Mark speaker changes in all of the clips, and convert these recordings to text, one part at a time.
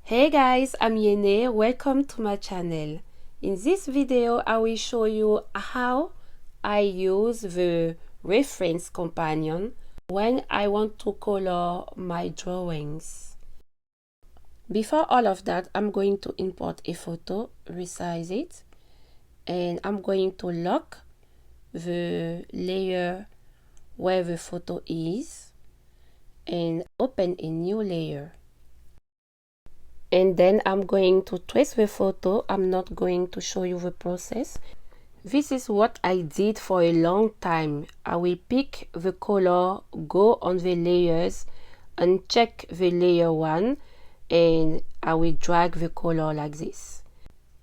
Speaker 1: Hey guys, I'm Yene. Welcome to my channel. In this video, I will show you how I use the reference companion when I want to color my drawings. Before all of that, I'm going to import a photo, resize it, and I'm going to lock the layer where the photo is and open a new layer. And then I'm going to trace the photo. I'm not going to show you the process. This is what I did for a long time. I will pick the color, go on the layers, and check the layer 1, and I will drag the color like this.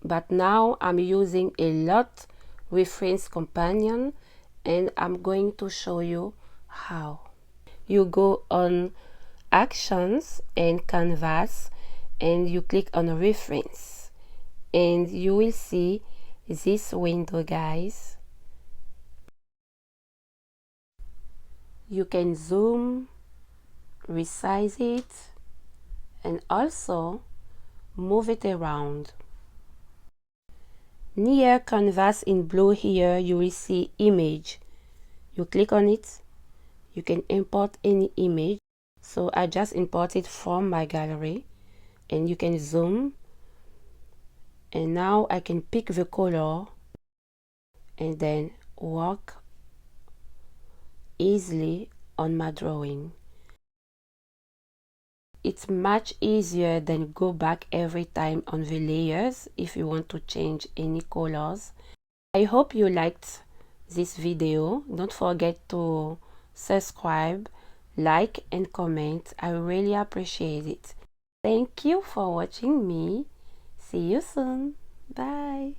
Speaker 1: But now I'm using a lot reference companion, and I'm going to show you how. You go on actions and canvas, and you click on reference, and you will see this window, guys. You can zoom, resize it, and also move it around. Near canvas in blue here, you will see image. You click on it. You can import any image. So I just imported from my gallery, and you can zoom. And now I can pick the color and then work easily on my drawing. It's much easier than go back every time on the layers if you want to change any colors. I hope you liked this video. Don't forget to subscribe, like, and comment. I really appreciate it. Thank you for watching me. See you soon. Bye.